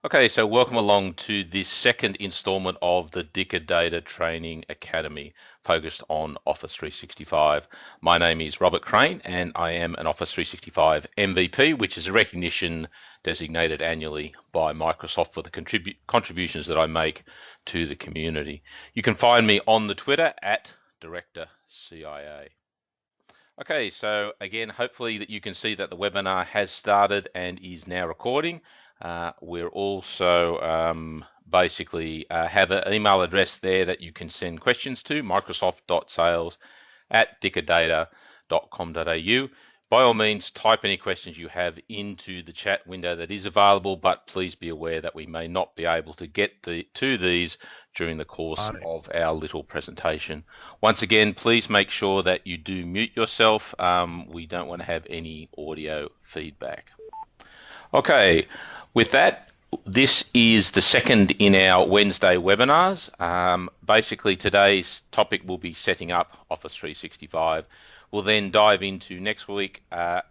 Okay, so welcome along to this second installment of the Dicker Data Training Academy focused on Office 365. My name is Robert Crane and I am an Office 365 MVP, which is a recognition designated annually by Microsoft for the contributions that I make to the community. You can find me on the Twitter at DirectorCIA. Okay, so again, hopefully that you can see that the webinar has started and is now recording. We're also basically have an email address there that you can send questions to, microsoft.sales@dickerdata.com.au. By all means, type any questions you have into the chat window that is available, but please be aware that we may not be able to get to these during the course of our little presentation. Once again, please make sure that you do mute yourself. We don't want to have any audio feedback. Okay, with that, this is the second in our Wednesday webinars. Basically, today's topic will be setting up Office 365. We'll then dive into next week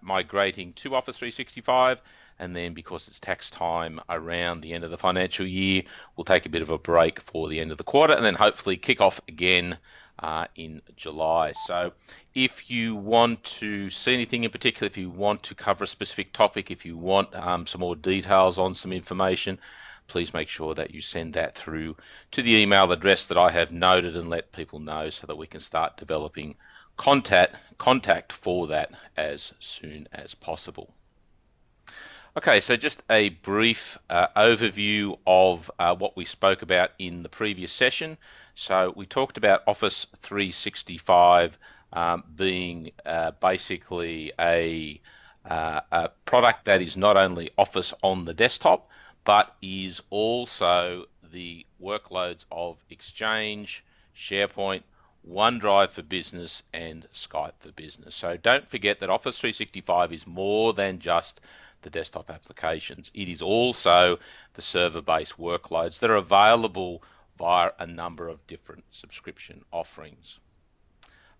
migrating to Office 365, and then because it's tax time around the end of the financial year, we'll take a bit of a break for the end of the quarter and then hopefully kick off again in July. So if you want to see anything in particular, if you want to cover a specific topic, if you want some more details on some information, please make sure that you send that through to the email address that I have noted and let people know so that we can start developing contact for that as soon as possible. Okay, so just a brief overview of what we spoke about in the previous session. So we talked about Office 365 being basically a product that is not only Office on the desktop, but is also the workloads of Exchange, SharePoint, OneDrive for Business, and Skype for Business. So don't forget that Office 365 is more than just the desktop applications. It is also the server-based workloads that are available via a number of different subscription offerings.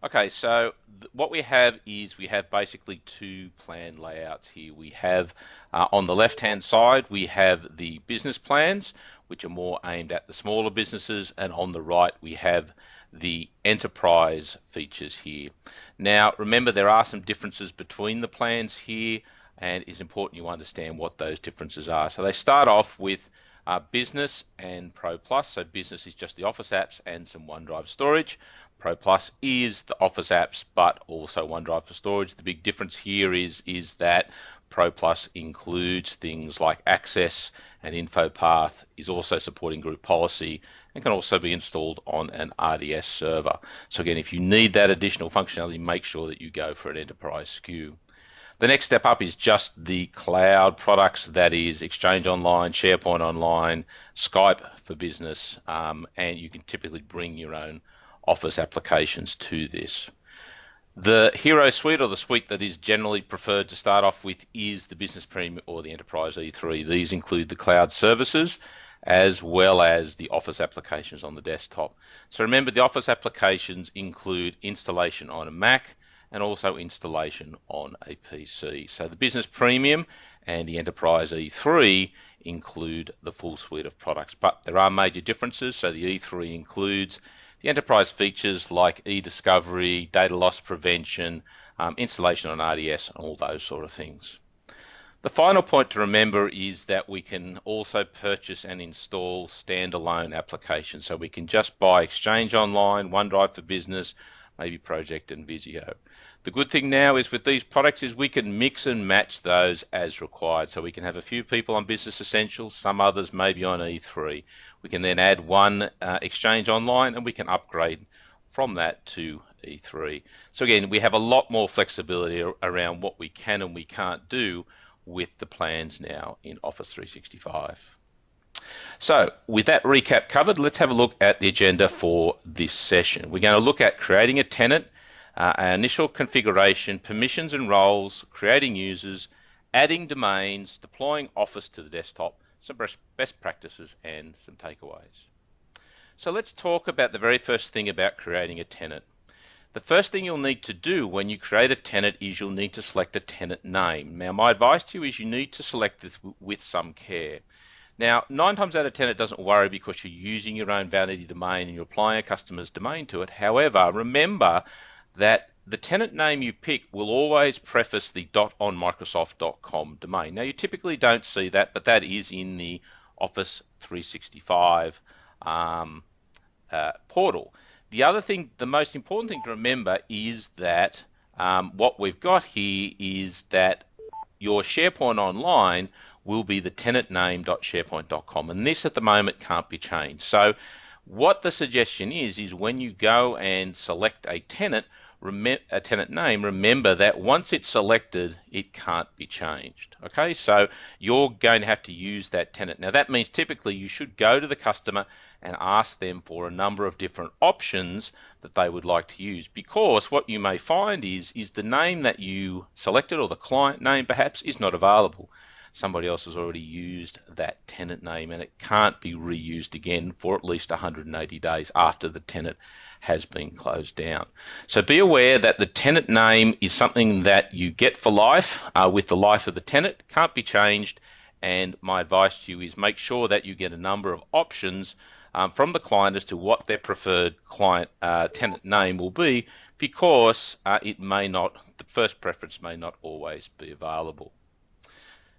Okay, so what we have is we have basically two plan layouts here. We have on the left-hand side, we have the business plans, which are more aimed at the smaller businesses, and on the right, we have the enterprise features here. Now, remember, there are some differences between the plans here, and it's important you understand what those differences are. So they start off with Business and Pro Plus. So Business is just the Office apps and some OneDrive storage. Pro Plus is the Office apps, but also OneDrive for storage. The big difference here is that Pro Plus includes things like Access and InfoPath, is also supporting group policy, and can also be installed on an RDS server. So again, if you need that additional functionality, make sure that you go for an enterprise SKU. The next step up is just the cloud products, that is Exchange Online, SharePoint Online, Skype for Business, and you can typically bring your own Office applications to this. The Hero Suite, or the suite that is generally preferred to start off with, is the Business Premium or the Enterprise E3. These include the cloud services as well as the Office applications on the desktop. So remember, the Office applications include installation on a Mac and also installation on a PC. So the Business Premium and the Enterprise E3 include the full suite of products, but there are major differences. So the E3 includes the enterprise features like e-discovery, data loss prevention, installation on RDS, and all those sort of things. The final point to remember is that we can also purchase and install standalone applications. So we can just buy Exchange Online, OneDrive for Business, maybe Project and Visio. The good thing now is with these products is we can mix and match those as required. So we can have a few people on Business Essentials, some others maybe on E3. We can then add one Exchange Online and we can upgrade from that to E3. So again, we have a lot more flexibility around what we can and we can't do with the plans now in Office 365. So with that recap covered, let's have a look at the agenda for this session. We're going to look at creating a tenant, our initial configuration, permissions and roles, creating users, adding domains, deploying Office to the desktop, some best practices and some takeaways. So let's talk about the very first thing about creating a tenant. The first thing you'll need to do when you create a tenant is you'll need to select a tenant name. Now my advice to you is you need to select this with some care. Now, 9 times out of 10, it doesn't worry because you're using your own vanity domain and you're applying a customer's domain to it. However, remember that the tenant name you pick will always preface the .onmicrosoft.com domain. Now, you typically don't see that, but that is in the Office 365 portal. The other thing, the most important thing to remember is that what we've got here is that your SharePoint Online will be the tenantname.sharepoint.com, and this at the moment can't be changed. So what the suggestion is when you go and select a tenant name, remember that once it's selected, it can't be changed. Okay, so you're going to have to use that tenant. Now that means typically you should go to the customer and ask them for a number of different options that they would like to use, because what you may find is the name that you selected, or the client name perhaps, is not available. Somebody else has already used that tenant name and it can't be reused again for at least 180 days after the tenant has been closed down. So be aware that the tenant name is something that you get for life with the life of the tenant. It can't be changed, and my advice to you is make sure that you get a number of options from the client as to what their preferred client tenant name will be, because the first preference may not always be available.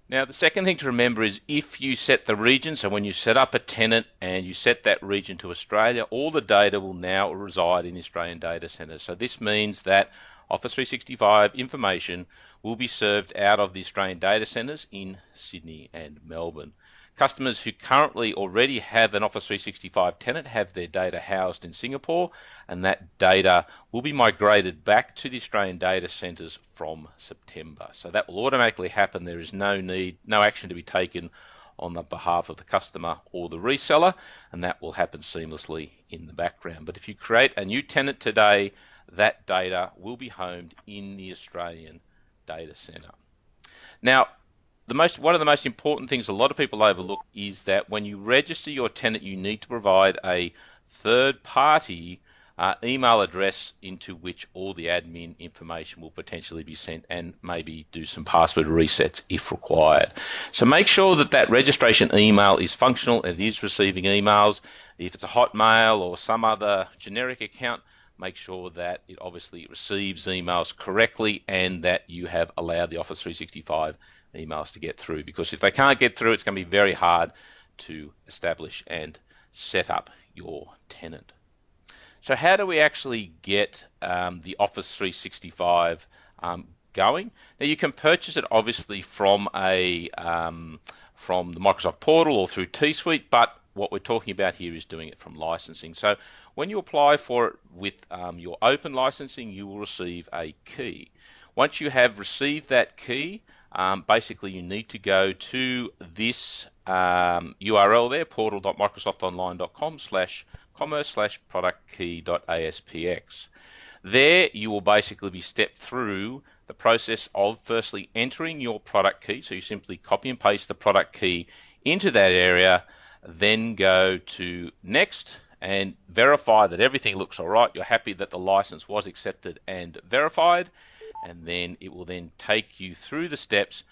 Now, the second thing to remember is if you set the region, so when you set up a tenant and you set that region to Australia, all the data will now reside in the Australian data centres. So this means that Office 365 information will be served out of the Australian data centres in Sydney and Melbourne. Customers who currently already have an Office 365 tenant have their data housed in Singapore, and that data will be migrated back to the Australian data centres from September. So that will automatically happen. There is no action to be taken on the behalf of the customer or the reseller, and that will happen seamlessly in the background. But if you create a new tenant today, that data will be homed in the Australian data centre. Now, one of the most important things a lot of people overlook is that when you register your tenant, you need to provide a third-party email address into which all the admin information will potentially be sent, and maybe do some password resets if required. So make sure that that registration email is functional and it is receiving emails. If it's a Hotmail or some other generic account, make sure that it obviously receives emails correctly and that you have allowed the Office 365 emails to get through, because if they can't get through, it's going to be very hard to establish and set up your tenant. So how do we actually get the Office 365 going? Now, you can purchase it obviously from the Microsoft portal or through T Suite, but what we're talking about here is doing it from licensing. So when you apply for it with your open licensing, you will receive a key. Once you have received that key, basically you need to go to this URL there, portal.microsoftonline.com/commerce/productkey.aspx. There you will basically be stepped through the process of firstly entering your product key. So you simply copy and paste the product key into that area, then go to next and verify that everything looks all right. You're happy that the license was accepted and verified, and then it will then take you through the steps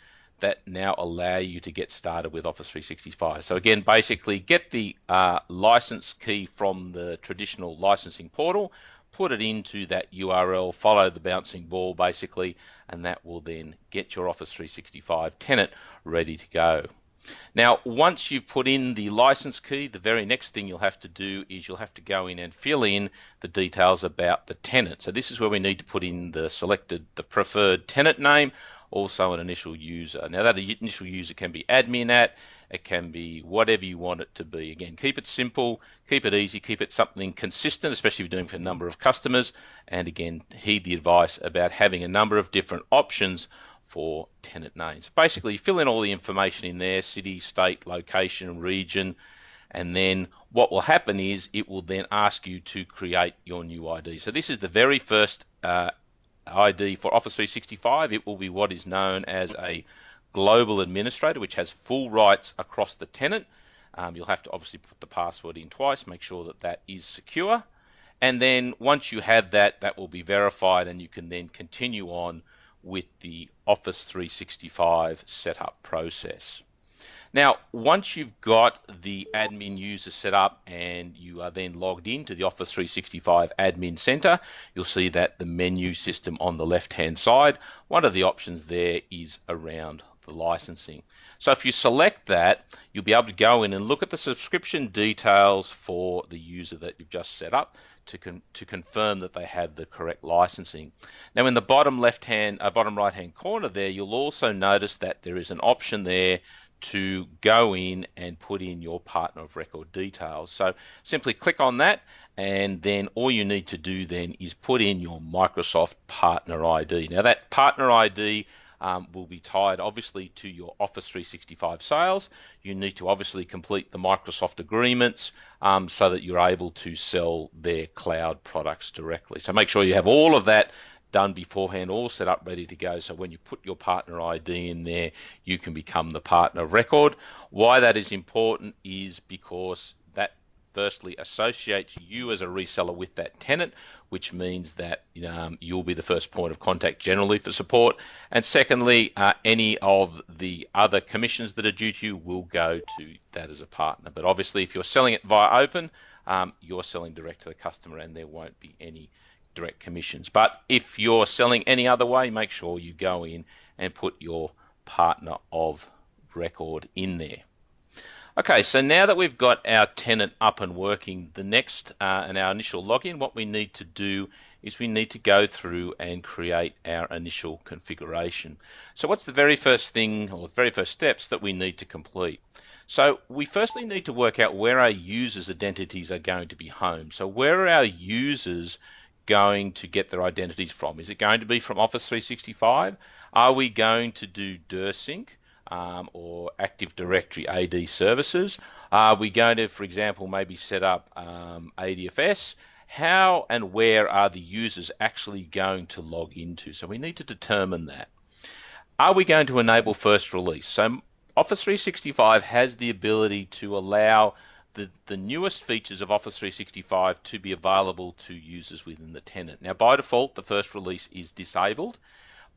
that now allow you to get started with Office 365. So again, basically get the license key from the traditional licensing portal, put it into that URL, follow the bouncing ball basically, and that will then get your Office 365 tenant ready to go. Now, once you've put in the license key, the very next thing you'll have to do is you'll have to go in and fill in the details about the tenant. So this is where we need to put in the preferred tenant name, also an initial user. Now, that initial user can be admin at, it can be whatever you want it to be. Again, keep it simple, keep it easy, keep it something consistent, especially if you're doing for a number of customers. And again, heed the advice about having a number of different options for tenant names. Basically, you fill in all the information in there: city, state, location, region, and then what will happen is it will then ask you to create your new ID. So this is the very first ID for Office 365. It will be what is known as a global administrator, which has full rights across the tenant. You'll have to obviously put the password in twice, make sure that that is secure. And then once you have that, that will be verified, and you can then continue on with the Office 365 setup process. Now, once you've got the admin user set up and you are then logged into the Office 365 Admin Center, you'll see that the menu system on the left-hand side, one of the options there is around the licensing. So if you select that, you'll be able to go in and look at the subscription details for the user that you've just set up to confirm that they have the correct licensing. Now in the bottom bottom right-hand corner there, you'll also notice that there is an option there to go in and put in your partner of record details. So simply click on that, and then all you need to do then is put in your Microsoft Partner ID. Now that Partner ID will be tied obviously to your Office 365 sales. You need to obviously complete the Microsoft agreements so that you're able to sell their cloud products directly. So make sure you have all of that done beforehand, all set up, ready to go. So when you put your partner ID in there, you can become the partner of record. Why that is important is because that firstly associates you as a reseller with that tenant, which means that you'll be the first point of contact generally for support. And secondly, any of the other commissions that are due to you will go to that as a partner. But obviously, if you're selling it via open, you're selling direct to the customer and there won't be any direct commissions. But if you're selling any other way, make sure you go in and put your partner of record in there. Okay, so now that we've got our tenant up and working, the next and our initial login, what we need to do is we need to go through and create our initial configuration. So what's the very first thing or the very first steps that we need to complete? So we firstly need to work out where our users' identities are going to be home. So where are our users going to get their identities from? Is it going to be from Office 365? Are we going to do DirSync or Active Directory AD services? Are we going to, for example, maybe set up ADFS? How and where are the users actually going to log into? So we need to determine that. Are we going to enable first release? So Office 365 has the ability to allow the newest features of Office 365 to be available to users within the tenant. Now, by default, the first release is disabled.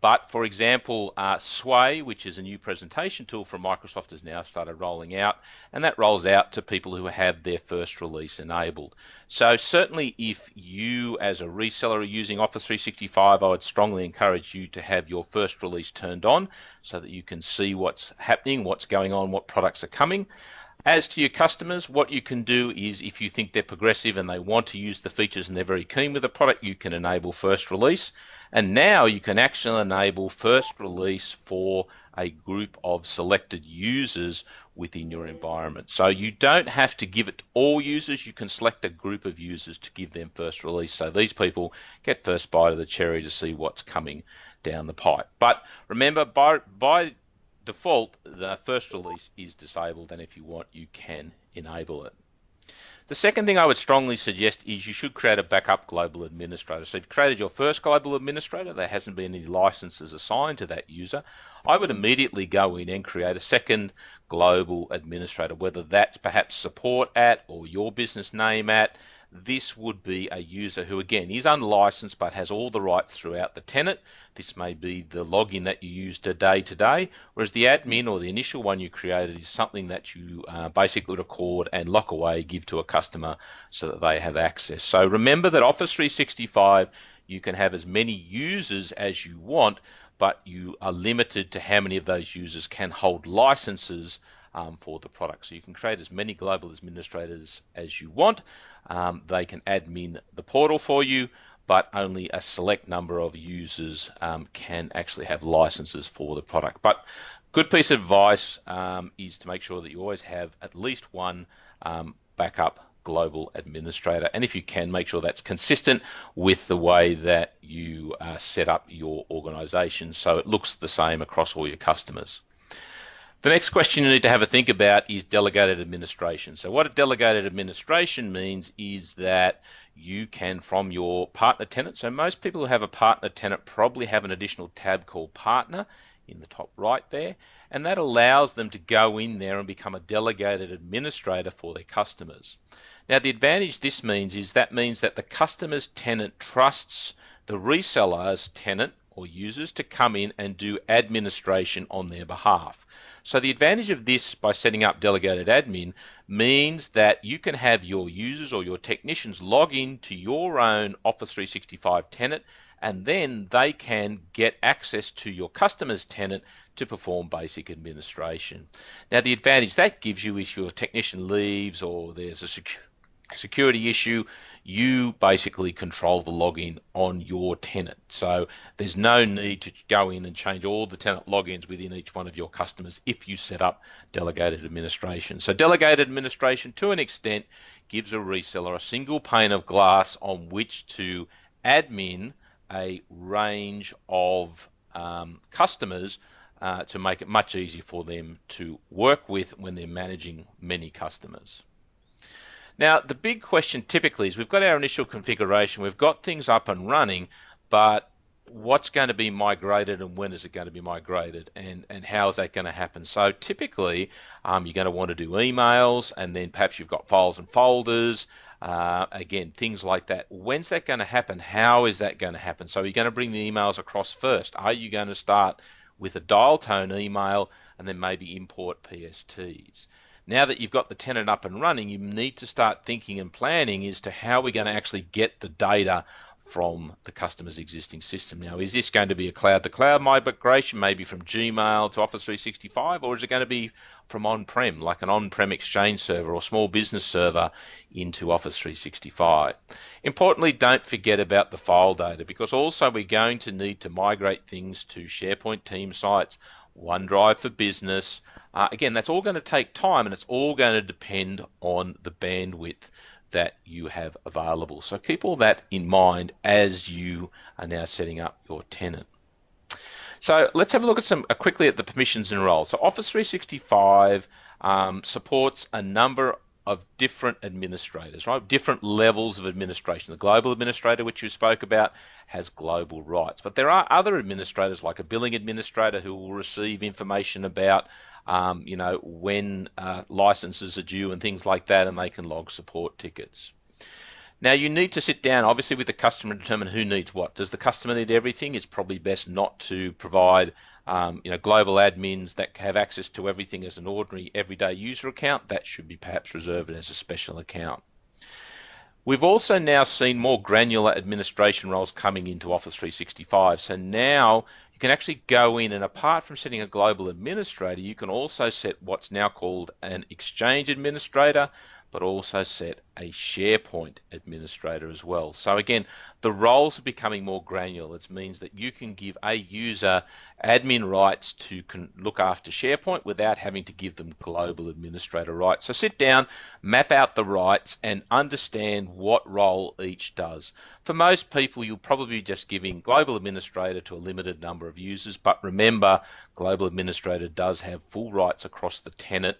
But for example, Sway, which is a new presentation tool from Microsoft, has now started rolling out, and that rolls out to people who have their first release enabled. So certainly if you as a reseller are using Office 365, I would strongly encourage you to have your first release turned on so that you can see what's happening, what's going on, what products are coming. As to your customers, what you can do is if you think they're progressive and they want to use the features and they're very keen with the product, you can enable first release. And now you can actually enable first release for a group of selected users within your environment. So you don't have to give it to all users. You can select a group of users to give them first release. So these people get first bite of the cherry to see what's coming down the pipe. But remember, by default, the first release is disabled, and if you want, you can enable it. The second thing I would strongly suggest is you should create a backup global administrator. So if you've created your first global administrator, there hasn't been any licenses assigned to that user, I would immediately go in and create a second global administrator, whether that's perhaps support at or your business name at. This would be a user who, again, is unlicensed but has all the rights throughout the tenant. This may be the login that you use day to day, whereas the admin or the initial one you created is something that you basically record and lock away, give to a customer so that they have access. So remember that Office 365, you can have as many users as you want, but you are limited to how many of those users can hold licenses for the product. So you can create as many global administrators as you want. They can admin the portal for you, but only a select number of users can actually have licenses for the product. But good piece of advice is to make sure that you always have at least one backup global administrator, and if you can, make sure that's consistent with the way that you set up your organization so it looks the same across all your customers. The next question you need to have a think about is delegated administration. So what a delegated administration means is that you can, from your partner tenant, so most people who have a partner tenant probably have an additional tab called partner in the top right there, and that allows them to go in there and become a delegated administrator for their customers. Now the advantage this means is that the customer's tenant trusts the reseller's tenant or users to come in and do administration on their behalf. So the advantage of this by setting up delegated admin means that you can have your users or your technicians log in to your own Office 365 tenant, and then they can get access to your customer's tenant to perform basic administration. Now the advantage that gives you is your technician leaves or there's a security issue, you basically control the login on your tenant. So there's no need to go in and change all the tenant logins within each one of your customers if you set up delegated administration. So delegated administration, to an extent, gives a reseller a single pane of glass on which to admin a range of customers to make it much easier for them to work with when they're managing many customers. Now, the big question typically is we've got our initial configuration, we've got things up and running, but what's going to be migrated and when is it going to be migrated, and how is that going to happen? So typically, you're going to want to do emails, and then perhaps you've got files and folders, again, things like that. When's that going to happen? How is that going to happen? So you're going to bring the emails across first. Are you going to start with a dial tone email and then maybe import PSTs? Now that you've got the tenant up and running, you need to start thinking and planning as to how we're going to actually get the data from the customer's existing system. Now, is this going to be a cloud-to-cloud migration, maybe from Gmail to Office 365, or is it going to be from on-prem, like an on-prem Exchange server or small business server into Office 365? Importantly, don't forget about the file data, because also we're going to need to migrate things to SharePoint team sites, OneDrive for Business. Again, that's all going to take time, and it's all going to depend on the bandwidth that you have available. So keep all that in mind as you are now setting up your tenant. So let's have a look at quickly at the permissions and roles. So Office 365 supports a number of different administrators, right? Different levels of administration. The global administrator, which you spoke about, has global rights. But there are other administrators, like a billing administrator, who will receive information about, when licenses are due and things like that, and they can log support tickets. Now you need to sit down, obviously, with the customer and determine who needs what. Does the customer need everything? It's probably best not to provide global admins that have access to everything as an ordinary everyday user account. That should be perhaps reserved as a special account. We've also now seen more granular administration roles coming into Office 365. So now you can actually go in, and apart from setting a global administrator, you can also set what's now called an Exchange administrator, but also set a SharePoint administrator as well. So again, the roles are becoming more granular. It means that you can give a user admin rights to look after SharePoint without having to give them global administrator rights. So sit down, map out the rights, and understand what role each does. For most people, you'll probably be just giving global administrator to a limited number of users, but remember, global administrator does have full rights across the tenant,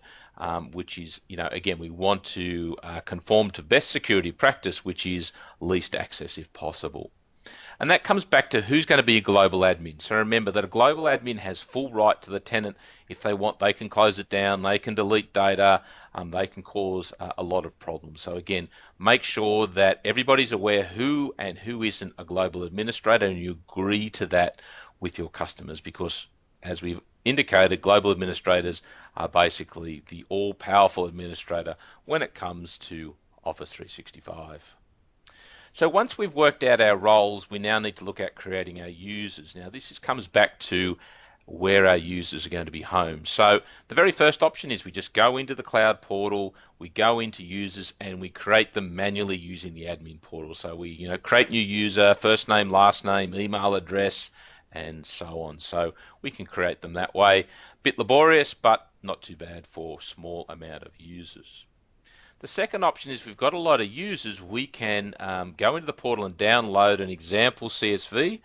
which is, again, we want to conform to best security practice, which is least access if possible. And that comes back to who's going to be a global admin. So remember that a global admin has full right to the tenant. If they want, they can close it down, they can delete data, they can cause a lot of problems. So again, make sure that everybody's aware who and who isn't a global administrator, and you agree to that with your customers, because as we've indicated, global administrators are basically the all-powerful administrator when it comes to Office 365. So once we've worked out our roles, we now need to look at creating our users. Now this comes back to where our users are going to be home. So the very first option is we just go into the cloud portal, we go into users, and we create them manually using the admin portal. So we create new user, first name, last name, email address, and so on. So we can create them that way. A bit laborious, but not too bad for a small amount of users. The second option is we've got a lot of users, we can go into the portal and download an example CSV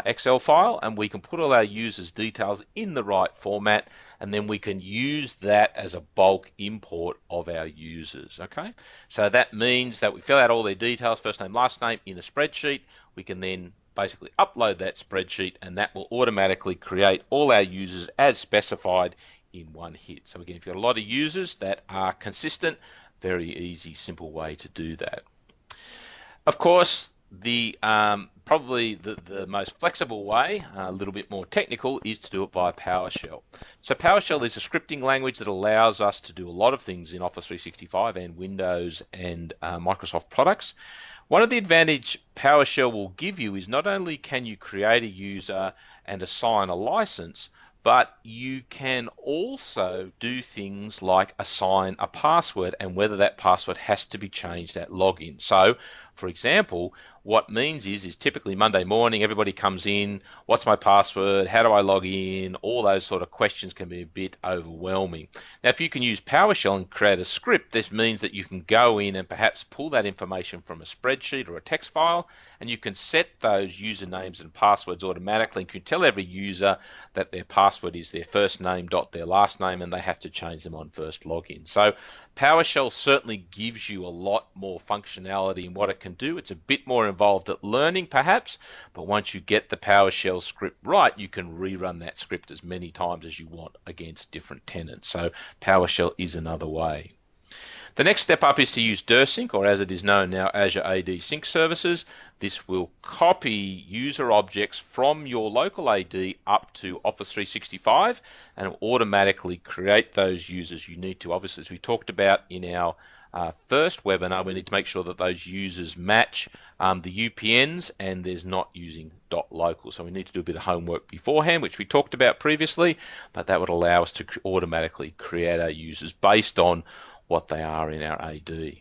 Excel file, and we can put all our users' details in the right format, and then we can use that as a bulk import of our users. Okay, so that means that we fill out all their details, first name, last name, in a spreadsheet. We can then basically upload that spreadsheet, and that will automatically create all our users as specified in one hit. So again, if you've got a lot of users that are consistent, very easy, simple way to do that. Of course, the probably the most flexible way, a little bit more technical, is to do it via PowerShell. So PowerShell is a scripting language that allows us to do a lot of things in Office 365 and Windows and Microsoft products. One of the advantage PowerShell will give you is not only can you create a user and assign a license, but you can also do things like assign a password and whether that password has to be changed at login. So, for example, what means is typically Monday morning, everybody comes in, what's my password, how do I log in, all those sort of questions can be a bit overwhelming. Now, if you can use PowerShell and create a script, this means that you can go in and perhaps pull that information from a spreadsheet or a text file, and you can set those usernames and passwords automatically, and you can tell every user that their password is their first name dot their last name, and they have to change them on first login. So PowerShell certainly gives you a lot more functionality in what it can do. It's a bit more involved at learning perhaps, but once you get the PowerShell script right, you can rerun that script as many times as you want against different tenants. So PowerShell is another way. The next step up is to use DirSync, or as it is known now, Azure AD Sync Services. This will copy user objects from your local AD up to Office 365 and will automatically create those users you need to. Obviously, as we talked about in our first webinar, we need to make sure that those users match the UPNs and there's not using .local. So we need to do a bit of homework beforehand, which we talked about previously, but that would allow us to automatically create our users based on what they are in our AD.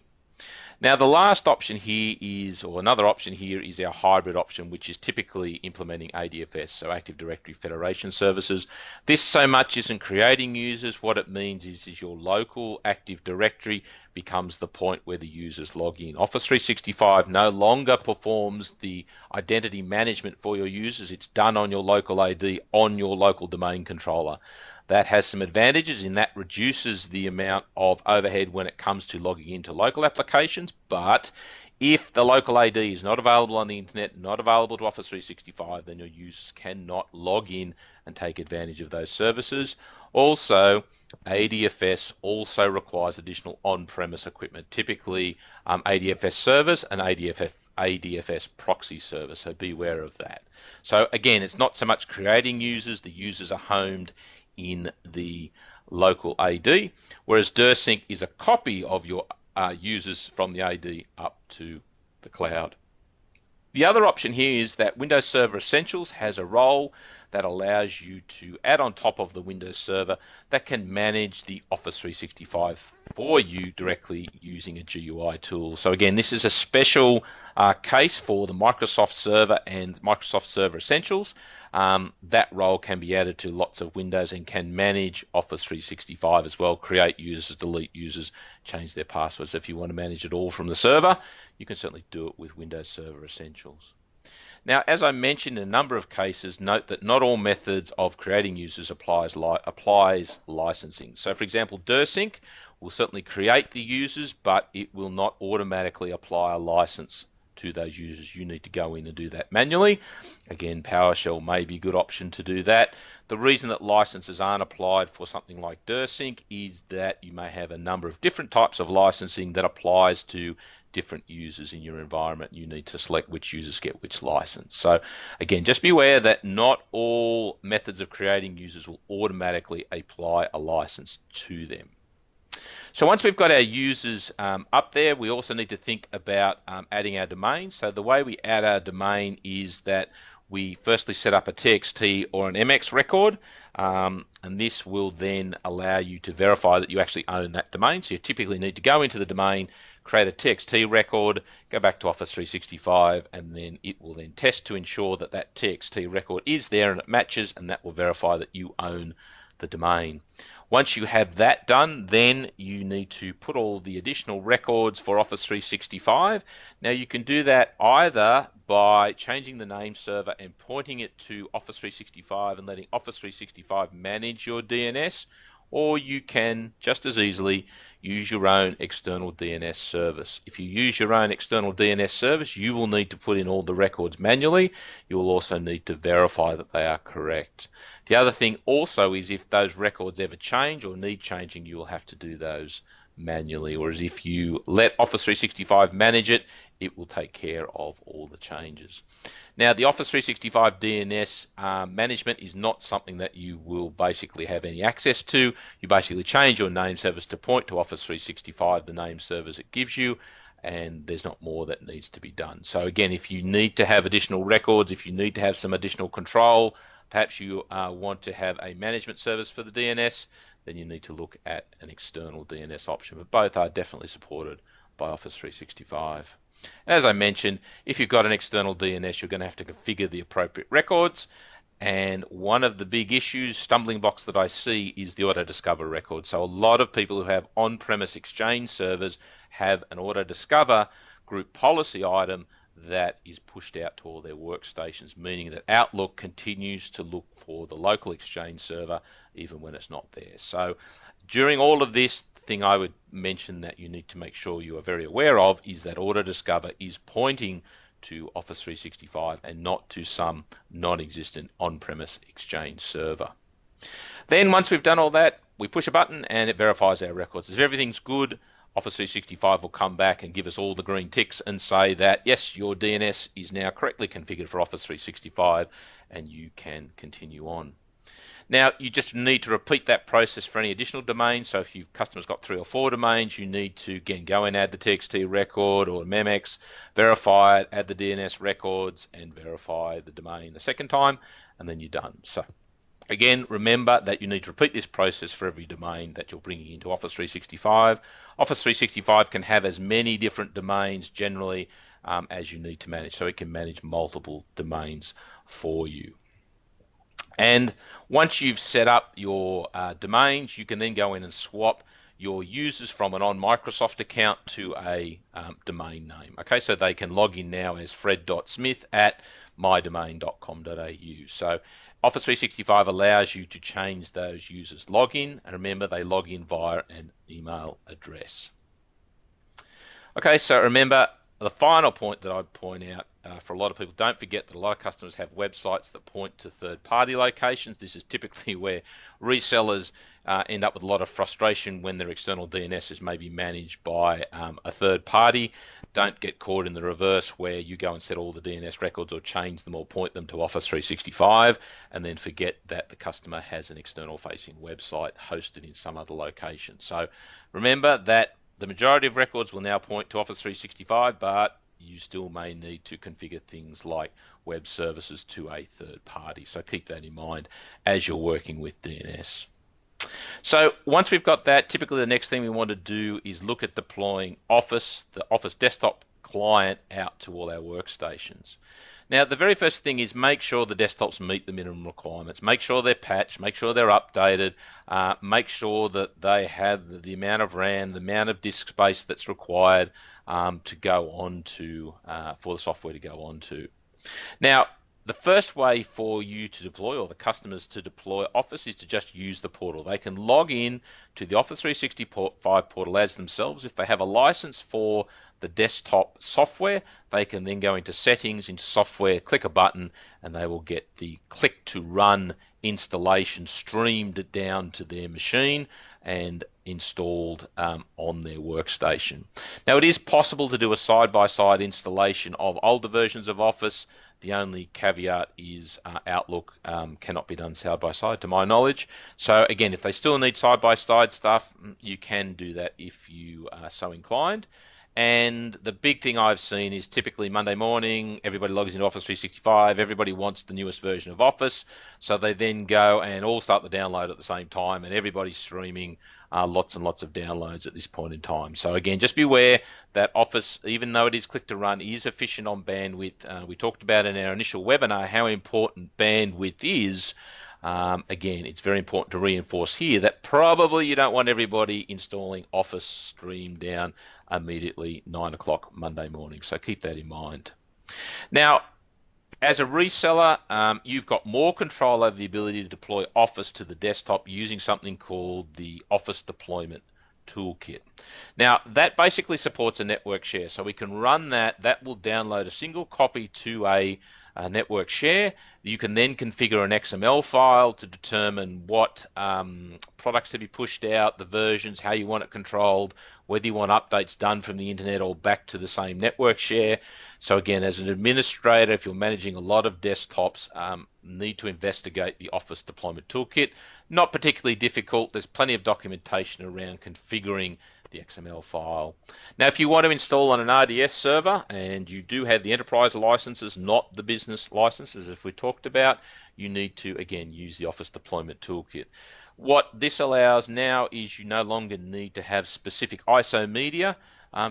Now the last option here is, or another option here is our hybrid option, which is typically implementing ADFS, so Active Directory Federation Services. This so much isn't creating users. What it means is your local Active Directory becomes the point where the users log in. Office 365 no longer performs the identity management for your users. It's done on your local AD, on your local domain controller. That has some advantages in that reduces the amount of overhead when it comes to logging into local applications, but if the local AD is not available on the internet, not available to Office 365, then your users cannot log in and take advantage of those services. Also, ADFS also requires additional on-premise equipment, typically ADFS servers and ADFS proxy server, so beware of that. So again, it's not so much creating users, the users are homed in the local AD, whereas DirSync is a copy of your users from the AD up to the cloud. The other option here is that Windows Server Essentials has a role that allows you to add on top of the Windows Server that can manage the Office 365 for you directly using a GUI tool. So again, this is a special case for the Microsoft Server and Microsoft Server Essentials. That role can be added to lots of Windows and can manage Office 365 as well, create users, delete users, change their passwords. If you want to manage it all from the server, you can certainly do it with Windows Server Essentials. Now, as I mentioned in a number of cases, note that not all methods of creating users applies licensing. So for example, DirSync will certainly create the users, but it will not automatically apply a license to those users. You need to go in and do that manually. Again, PowerShell may be a good option to do that. The reason that licenses aren't applied for something like DirSync is that you may have a number of different types of licensing that applies to different users in your environment. You need to select which users get which license. So again, just be aware that not all methods of creating users will automatically apply a license to them. So once we've got our users up there, we also need to think about adding our domain. So the way we add our domain is that we firstly set up a TXT or an MX record, and this will then allow you to verify that you actually own that domain. So you typically need to go into the domain, create a TXT record, go back to Office 365, and then it will then test to ensure that that TXT record is there and it matches, and that will verify that you own the domain. Once you have that done, then you need to put all the additional records for Office 365. Now you can do that either by changing the name server and pointing it to Office 365 and letting Office 365 manage your DNS, or you can just as easily use your own external DNS service. If you use your own external DNS service, you will need to put in all the records manually. You will also need to verify that they are correct. The other thing also is if those records ever change or need changing, you will have to do those manually, whereas if you let Office 365 manage it, it will take care of all the changes. Now, the Office 365 DNS management is not something that you will basically have any access to. You basically change your name service to point to Office 365, the name service it gives you, and there's not more that needs to be done. So again, if you need to have additional records, if you need to have some additional control, perhaps you want to have a management service for the DNS, then you need to look at an external DNS option. But both are definitely supported by Office 365. As I mentioned, if you've got an external DNS, you're going to have to configure the appropriate records. And one of the big issues, stumbling blocks that I see, is the auto-discover record. So a lot of people who have on-premise Exchange servers have an auto-discover group policy item that is pushed out to all their workstations, meaning that Outlook continues to look for the local Exchange server even when it's not there. So during all of this, the thing I would mention that you need to make sure you are very aware of is that auto-discover is pointing to Office 365 and not to some non-existent on-premise Exchange server. Then once we've done all that, we push a button and it verifies our records. If everything's good, Office 365 will come back and give us all the green ticks and say that yes, your DNS is now correctly configured for Office 365 and you can continue on. Now, you just need to repeat that process for any additional domains. So if your customer's got 3 or 4 domains, you need to, again, go and add the TXT record or memex, verify it, add the DNS records, and verify the domain the second time, and then you're done. So again, remember that you need to repeat this process for every domain that you're bringing into Office 365. Office 365 can have as many different domains generally as you need to manage, so it can manage multiple domains for you. And once you've set up your domains, you can then go in and swap your users from an on Microsoft account to a domain name. Okay, so they can log in now as fred.smith@mydomain.com.au. So Office 365 allows you to change those users' login, and remember they log in via an email address. Okay, so remember the final point that I'd point out for a lot of people, don't forget that a lot of customers have websites that point to third-party locations. This is typically where resellers end up with a lot of frustration when their external DNS is maybe managed by a third party. Don't get caught in the reverse where you go and set all the DNS records or change them or point them to Office 365 and then forget that the customer has an external-facing website hosted in some other location. So remember that the majority of records will now point to Office 365, but you still may need to configure things like web services to a third party. So keep that in mind as you're working with DNS. So once we've got that, typically the next thing we want to do is look at deploying Office, the Office desktop client, out to all our workstations. Now, the very first thing is make sure the desktops meet the minimum requirements. Make sure they're patched, make sure they're updated, make sure that they have the amount of RAM, the amount of disk space that's required to go on to, for the software to go on to. Now, the first way for you to deploy, or the customers to deploy Office, is to just use the portal. They can log in to the Office 365 portal as themselves. If they have a license for the desktop software, they can then go into settings, into software, click a button, and they will get the click to run installation streamed down to their machine and installed on their workstation. Now, it is possible to do a side-by-side installation of older versions of Office. The only caveat is Outlook cannot be done side-by-side, to my knowledge. So again, if they still need side-by-side stuff, you can do that if you are so inclined. And the big thing I've seen is typically Monday morning, everybody logs into Office 365, everybody wants the newest version of Office, so they then go and all start the download at the same time, and everybody's streaming lots and lots of downloads at this point in time. So again, just be aware that Office, even though it is click to run, is efficient on bandwidth. We talked about in our initial webinar how important bandwidth is. Again, it's very important to reinforce here that probably you don't want everybody installing Office streamed down immediately 9 o'clock Monday morning, so keep that in mind. Now, as a reseller, you've got more control over the ability to deploy Office to the desktop using something called the Office Deployment Toolkit. Now, that basically supports a network share, so we can run that. That will download a single copy to a network share. You can then configure an XML file to determine what products to be pushed out, the versions, how you want it controlled, whether you want updates done from the internet or back to the same network share. So again, as an administrator, if you're managing a lot of desktops, need to investigate the Office Deployment Toolkit. Not particularly difficult. There's plenty of documentation around configuring the XML file. Now, if you want to install on an RDS server and you do have the enterprise licenses, not the business licenses as we talked about, you need to, again, use the Office Deployment Toolkit. What this allows now is you no longer need to have specific ISO media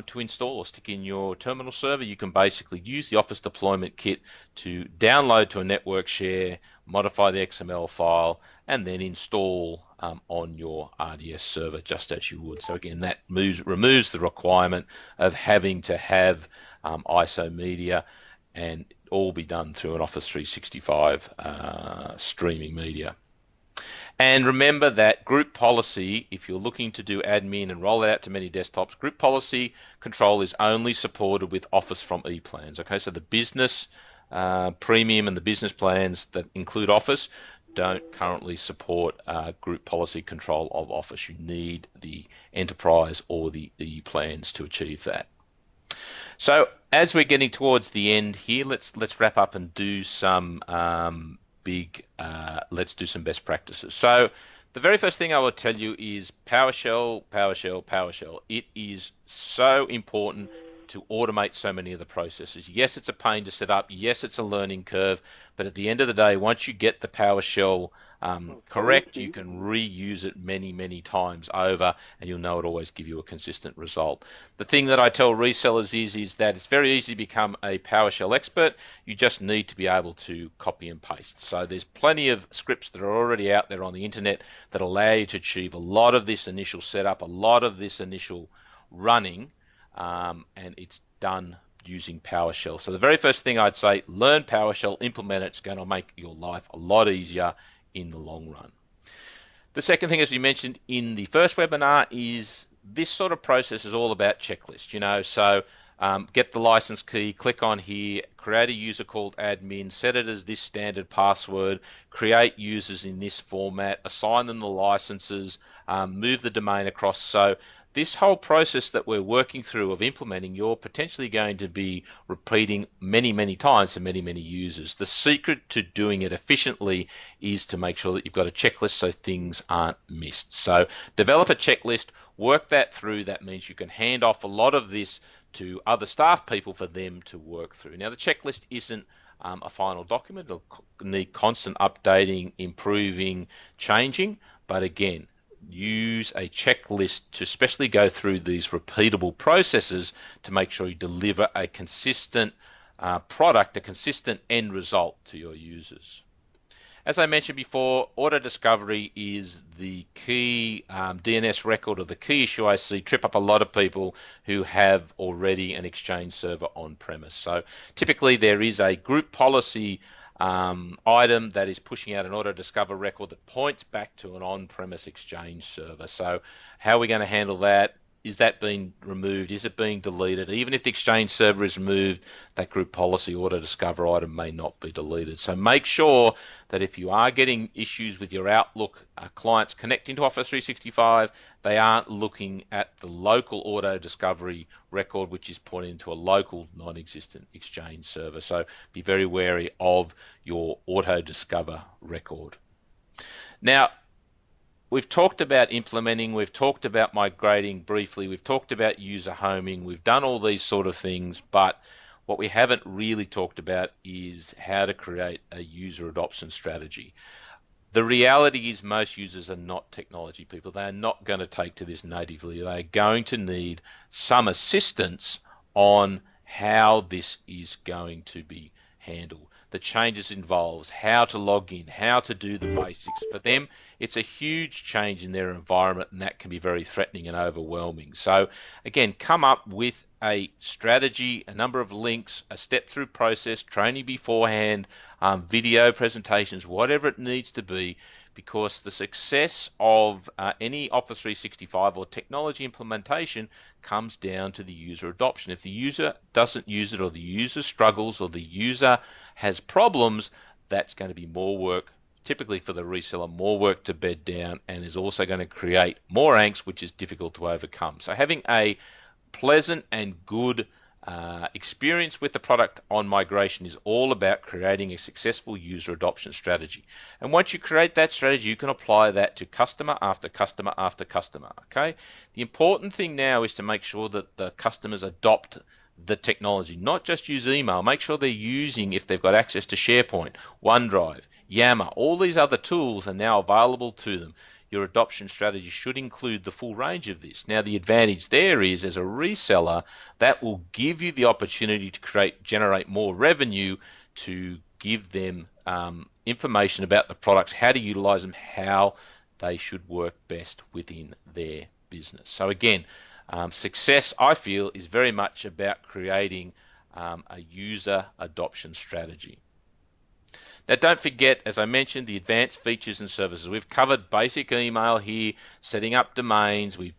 to install or stick in your terminal server. You can basically use the Office Deployment Kit to download to a network share, modify the XML file, and then install on your RDS server just as you would. So again, that removes the requirement of having to have ISO media, and all be done through an Office 365 streaming media. And remember that group policy, if you're looking to do admin and roll it out to many desktops, group policy control is only supported with Office from ePlans. Okay, so the business premium and the business plans that include Office don't currently support group policy control of Office. You need the enterprise or the ePlans to achieve that. So as we're getting towards the end here, let's wrap up and do some let's do some best practices. So the very first thing I will tell you is PowerShell, PowerShell, PowerShell. It is so important to automate so many of the processes. Yes, it's a pain to set up. Yes, it's a learning curve. But at the end of the day, once you get the PowerShell correct, you can reuse it many, many times over, and you'll know it always give you a consistent result. The thing that I tell resellers is that it's very easy to become a PowerShell expert. You just need to be able to copy and paste. So there's plenty of scripts that are already out there on the internet that allow you to achieve a lot of this initial setup, a lot of this initial running, and it's done using PowerShell. So the very first thing I'd say, learn PowerShell, implement it. It's going to make your life a lot easier in the long run. The second thing, as we mentioned in the first webinar, is this sort of process is all about checklist. So get the license key, click on here, create a user called admin, set it as this standard password, create users in this format, assign them the licenses, move the domain across. So this whole process that we're working through of implementing, you're potentially going to be repeating many, many times for many, many users. The secret to doing it efficiently is to make sure that you've got a checklist so things aren't missed. So develop a checklist, work that through. That means you can hand off a lot of this to other staff people for them to work through. Now, the checklist isn't a final document. It'll need constant updating, improving, changing. But again, use a checklist to especially go through these repeatable processes to make sure you deliver a consistent product, a consistent end result to your users. As I mentioned before, auto discovery is the key DNS record, or the key issue I see trip up a lot of people who have already an Exchange server on premise. So typically there is a group policy item that is pushing out an auto discover record that points back to an on-premise Exchange server. So how are we going to handle that? Is that being removed? Is it being deleted? Even if the Exchange server is removed, that group policy auto discover item may not be deleted. So make sure that if you are getting issues with your Outlook clients connecting to Office 365, they aren't looking at the local auto discovery record, which is pointing to a local non-existent Exchange server. So be very wary of your auto discover record. Now, we've talked about implementing, we've talked about migrating briefly, we've talked about user homing, we've done all these sort of things, but what we haven't really talked about is how to create a user adoption strategy. The reality is most users are not technology people. They are not going to take to this natively. They are going to need some assistance on how this is going to be handled. The changes involved, how to log in, how to do the basics. For them, it's a huge change in their environment, and that can be very threatening and overwhelming. So again, come up with a strategy, a number of links, a step-through process, training beforehand, video presentations, whatever it needs to be, because the success of any Office 365 or technology implementation comes down to the user adoption. If the user doesn't use it, or the user struggles, or the user has problems, that's going to be more work, typically for the reseller, more work to bed down, and is also going to create more angst, which is difficult to overcome. So having a pleasant and good experience with the product on migration is all about creating a successful user adoption strategy. And once you create that strategy, you can apply that to customer after customer after customer. Okay. The important thing now is to make sure that the customers adopt the technology, not just use email. Make sure they're using, if they've got access to SharePoint, OneDrive, Yammer, all these other tools are now available to them. Your adoption strategy should include the full range of this. Now, the advantage there is, as a reseller, that will give you the opportunity to generate more revenue, to give them information about the products, how to utilize them, how they should work best within their business. So again, success, I feel, is very much about creating a user adoption strategy. Now, don't forget, as I mentioned, the advanced features and services. We've covered basic email here, setting up domains. We've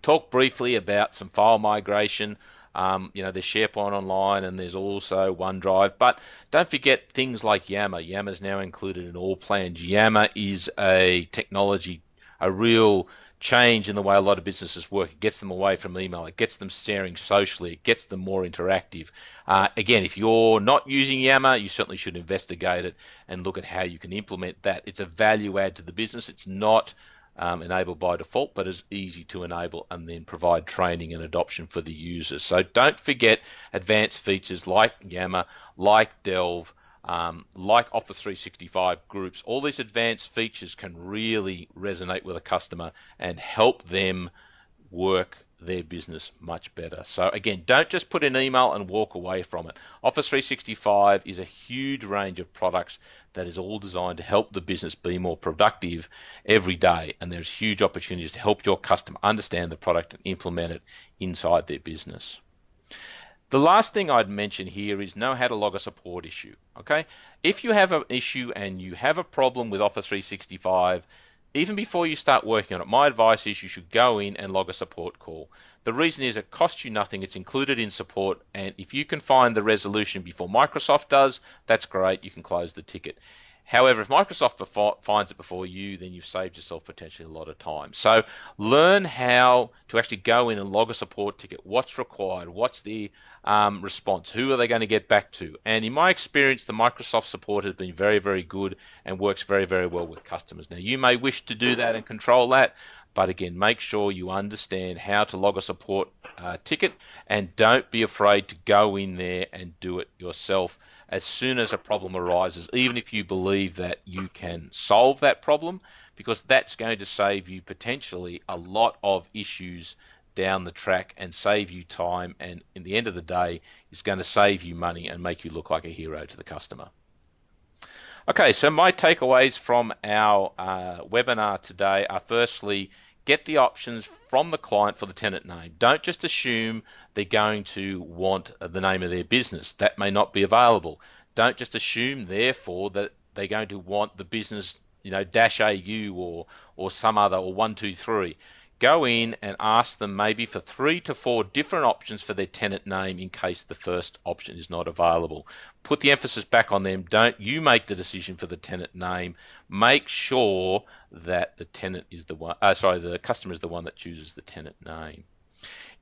talked briefly about some file migration. There's SharePoint Online, and there's also OneDrive. But don't forget things like Yammer. Yammer is now included in all plans. Yammer is a technology, a real change in the way a lot of businesses work. It gets them away from email. It gets them sharing socially. It gets them more interactive. Again, if you're not using Yammer, you certainly should investigate it and look at how you can implement that. It's a value add to the business. It's not enabled by default, but it's easy to enable and then provide training and adoption for the users. So don't forget advanced features like Yammer, like Delve, like Office 365 groups. All these advanced features can really resonate with a customer and help them work their business much better. So again, don't just put an email and walk away from it. Office 365 is a huge range of products that is all designed to help the business be more productive every day, and there's huge opportunities to help your customer understand the product and implement it inside their business. The last thing I'd mention here is know how to log a support issue. Okay, if you have an issue and you have a problem with Office 365, even before you start working on it, my advice is you should go in and log a support call. The reason is it costs you nothing, it's included in support, and if you can find the resolution before Microsoft does, that's great, you can close the ticket. However, if Microsoft finds it before you, then you've saved yourself potentially a lot of time. So learn how to actually go in and log a support ticket. What's required? What's the response? Who are they going to get back to? And in my experience, the Microsoft support has been very, very good and works very, very well with customers. Now, you may wish to do that and control that, but again, make sure you understand how to log a support ticket, and don't be afraid to go in there and do it yourself as soon as a problem arises, even if you believe that you can solve that problem, because that's going to save you potentially a lot of issues down the track and save you time, and in the end of the day, is going to save you money and make you look like a hero to the customer. Okay, so my takeaways from our webinar today are, firstly, get the options from the client for the tenant name. Don't just assume they're going to want the name of their business. That may not be available. Don't just assume, therefore, that they're going to want the business, -au or some other, or 123. Go in and ask them maybe for 3 to 4 different options for their tenant name in case the first option is not available. Put the emphasis back on them. Don't you make the decision for the tenant name. Make sure that the tenant is the one, the customer is the one that chooses the tenant name.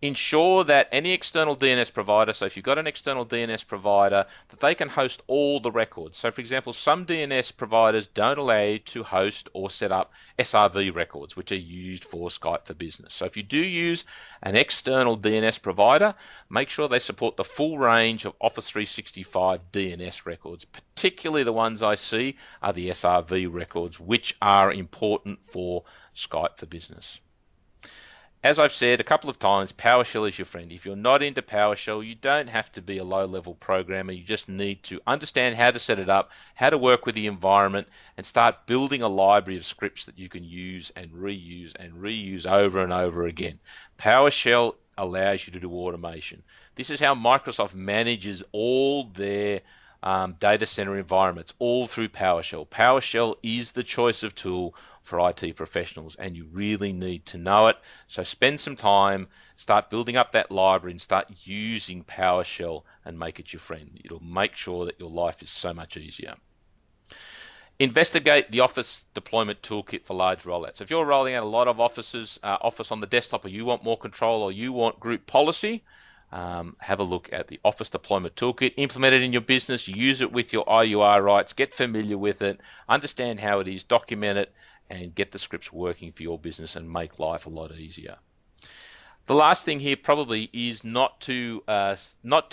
Ensure that any external DNS provider, so if you've got an external DNS provider, that they can host all the records. So for example, some DNS providers don't allow you to host or set up SRV records, which are used for Skype for Business. So if you do use an external DNS provider, make sure they support the full range of Office 365 DNS records. Particularly the ones I see are the SRV records, which are important for Skype for Business. As I've said a couple of times, PowerShell is your friend. If you're not into PowerShell, you don't have to be a low-level programmer. You just need to understand how to set it up, how to work with the environment, and start building a library of scripts that you can use and reuse over and over again. PowerShell allows you to do automation. This is how Microsoft manages all their data center environments, all through PowerShell. PowerShell is the choice of tool for IT professionals, and you really need to know it. So spend some time, start building up that library, and start using PowerShell and make it your friend. It'll make sure that your life is so much easier. Investigate the Office Deployment Toolkit for large rollouts. If you're rolling out a lot of Office on the desktop, or you want more control, or you want group policy, have a look at the Office Deployment Toolkit. Implement it in your business, use it with your IUR rights, get familiar with it, understand how it is, document it, and get the scripts working for your business and make life a lot easier. The last thing here probably is not to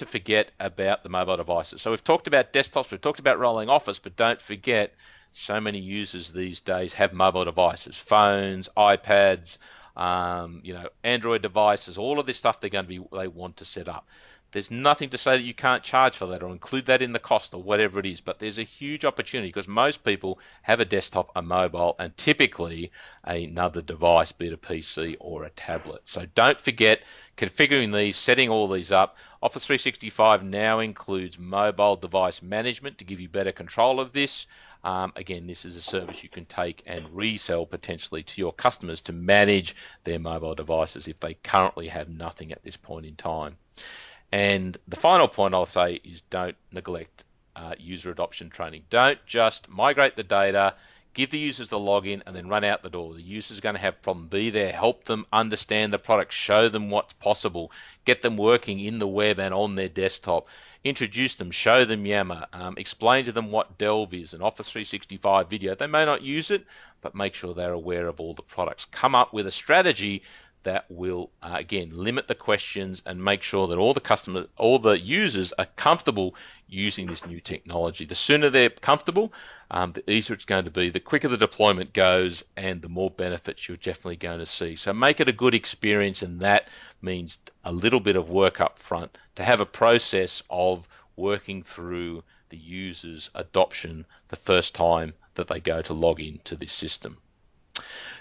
forget about the mobile devices. So we've talked about desktops, we've talked about rolling Office, but don't forget, so many users these days have mobile devices, phones, iPads, Android devices, all of this stuff they want to set up. There's nothing to say that you can't charge for that or include that in the cost or whatever it is, but there's a huge opportunity because most people have a desktop, a mobile, and typically another device, be it a PC or a tablet. So don't forget configuring these, setting all these up. Office 365 now includes mobile device management to give you better control of this. Again, this is a service you can take and resell potentially to your customers to manage their mobile devices if they currently have nothing at this point in time. And the final point I'll say is don't neglect user adoption training. Don't just migrate the data, give the users the login, and then run out the door. The user's going to have a problem. Be there, help them understand the product, show them what's possible, get them working in the web and on their desktop, introduce them, show them Yammer, explain to them what Delve is, an Office 365 video. They may not use it, but make sure they're aware of all the products. Come up with a strategy that will, again, limit the questions and make sure that all the users are comfortable using this new technology. The sooner they're comfortable, the easier it's going to be, the quicker the deployment goes, and the more benefits you're definitely going to see. So make it a good experience, and that means a little bit of work up front to have a process of working through the user's adoption the first time that they go to log into this system.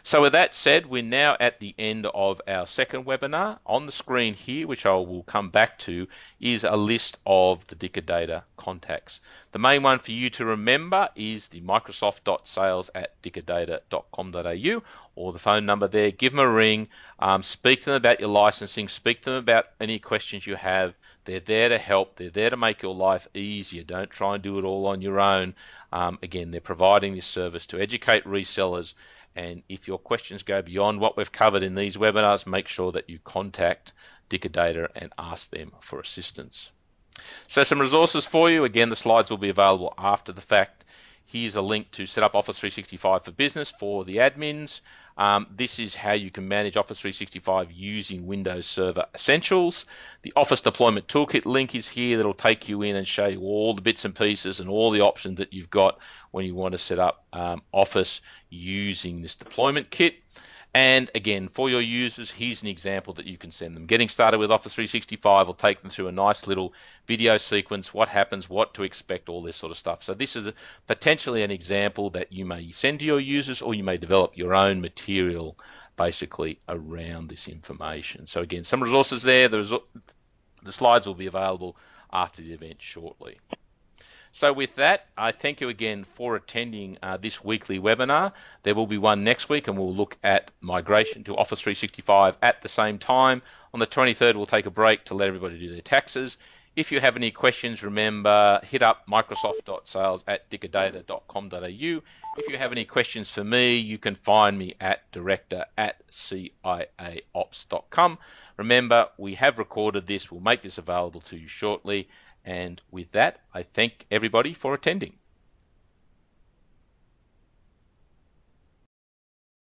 So with that said, we're now at the end of our second webinar. On the screen here, which I will come back to, is a list of the Dicadata contacts. The main one for you to remember is the microsoft.sales@dicadata.com.au, or the phone number there. Give them a ring, speak to them about your licensing, speak to them about any questions you have. They're there to help. They're there to make your life easier. Don't try and do it all on your own. Again, they're providing this service to educate resellers. And if your questions go beyond what we've covered in these webinars, make sure that you contact Dicadata and ask them for assistance. So some resources for you. Again, the slides will be available after the fact. Here's a link to set up Office 365 for Business for the admins. This is how you can manage Office 365 using Windows Server Essentials. The Office Deployment Toolkit link is here. That'll take you in and show you all the bits and pieces and all the options that you've got when you want to set up Office using this deployment kit. And again, for your users, here's an example that you can send them. Getting started with Office 365 will take them through a nice little video sequence, what happens, what to expect, all this sort of stuff. So this is potentially an example that you may send to your users, or you may develop your own material basically around this information. So again, some resources there. The slides will be available after the event shortly. So with that, I thank you again for attending this weekly webinar. There will be one next week, and we'll look at migration to Office 365 at the same time. On the 23rd, we'll take a break to let everybody do their taxes. If you have any questions, remember, hit up microsoft.sales@dicadata.com.au. If you have any questions for me, you can find me at director@ciaops.com. Remember, we have recorded this. We'll make this available to you shortly. And with that, I thank everybody for attending.